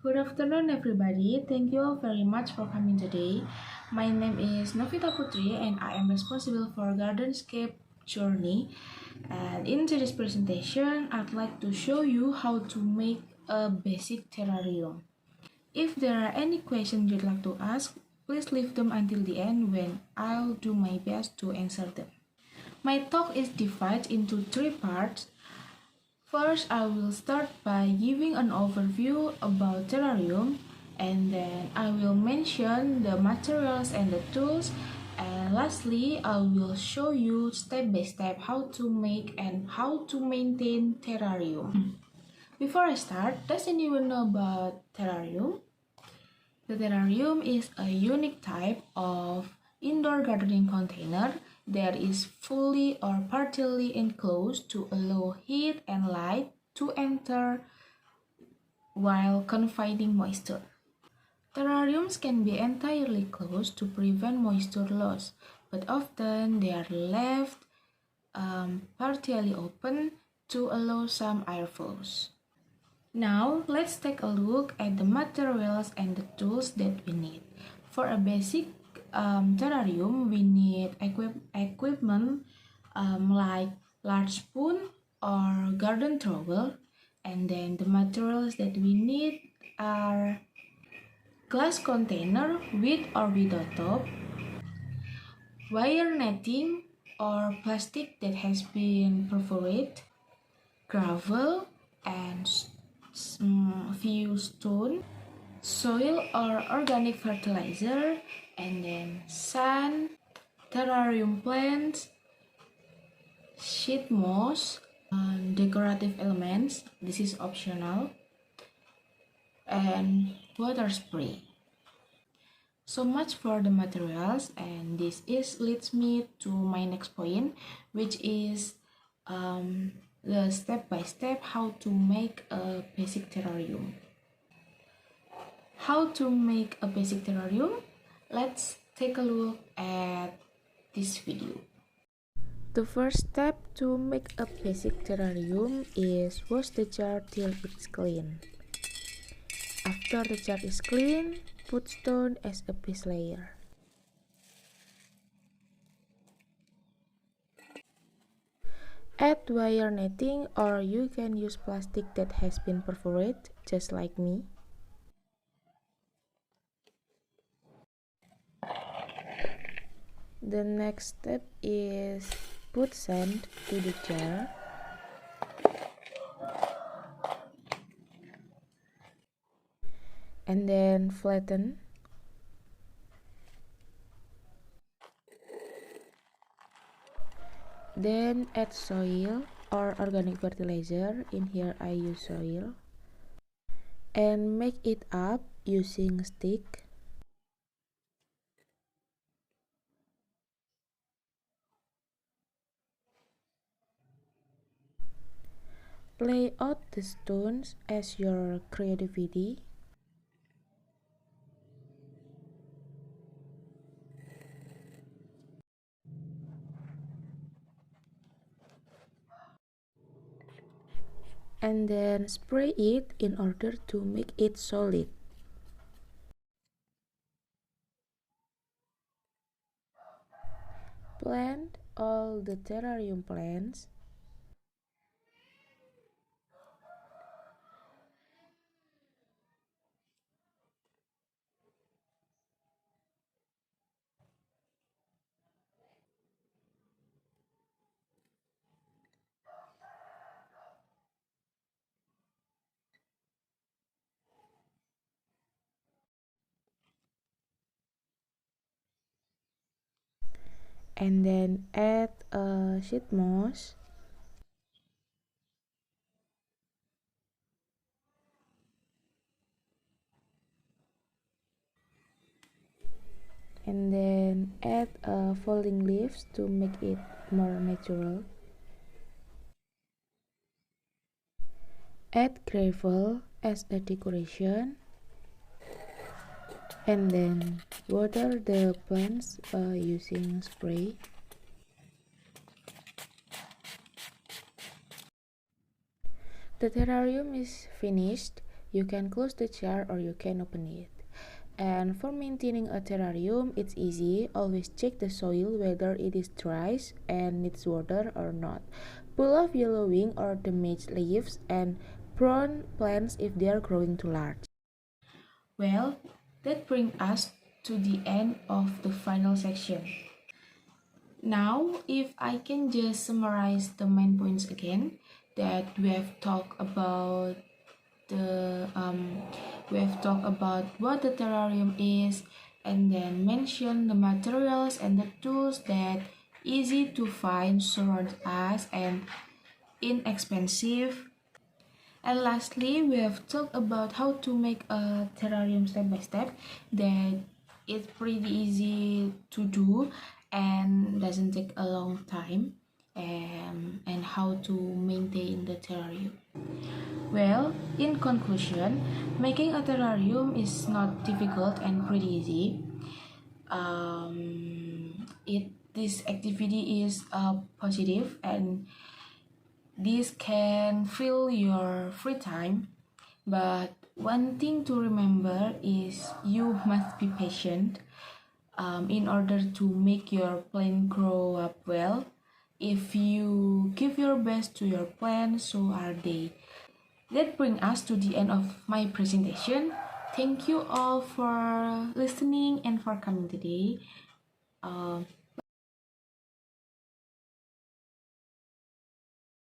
Good afternoon, everybody. Thank you all very much for coming today. My name is Novita Putri, and I am responsible for Gardenscape Journey. And in today's presentation, I'd like to show you how to make a basic terrarium. If there are any questions you'd like to ask, please leave them until the end when I'll do my best to answer them. My talk is divided into three parts. First, I will start by giving an overview about terrarium, and then I will mention the materials and the tools, and lastly, I will show you step by step how to make and how to maintain terrarium. Before I start, does anyone know about terrarium? The terrarium is a unique type of indoor gardening container that is fully or partially enclosed to allow heat and light to enter while confining moisture. Terrariums can be entirely closed to prevent moisture loss, but often they are left partially open to allow some airflows. Now, let's take a look at the materials and the tools that we need. For a basic terrarium, we need equipment like large spoon or garden trowel, and then the materials that we need are glass container with or without top, wire netting or plastic that has been perforated, gravel, and few stone, soil or organic fertilizer, and then sand, terrarium plants, sheet moss, decorative elements, this is optional, and water spray. So much for the materials, and this leads me to my next point, which is the step-by-step how to make a basic terrarium. How to make a basic terrarium? Let's take a look at this video. The first step to make a basic terrarium is wash the jar till it's clean. After the jar is clean, put stone as a base layer. Add wire netting, or you can use plastic that has been perforated, just like me. The next step is put sand to the jar. And then flatten. Then add soil or organic fertilizer. In here I use soil. And make it up using a stick. Lay out the stones as your creativity. And then spray it in order to make it solid. Plant all the terrarium plants. And then add a sheet moss. And then add falling leaves to make it more natural. Add gravel as a decoration, and then water the plants using spray. The terrarium is finished. You can close the jar or you can open it. And for maintaining a terrarium, it's easy. Always check the soil whether it is dry and needs water or not. Pull off yellowing or damaged leaves and prune plants if they are growing too large. Well, that brings us to the end of the final section. Now, if I can just summarize the main points again, that the we have talked about what the terrarium is, and then mention the materials and the tools that easy to find surround us and inexpensive. And lastly, we have talked about how to make a terrarium step by step, that it's pretty easy to do and doesn't take a long time, and how to maintain the terrarium. Well, in conclusion, making a terrarium is not difficult and pretty easy. This activity is positive, and this can fill your free time. But one thing to remember is you must be patient in order to make your plant grow up well. If you give your best to your plant, so are they. That brings us to the end of my presentation. Thank you all for listening and for coming today.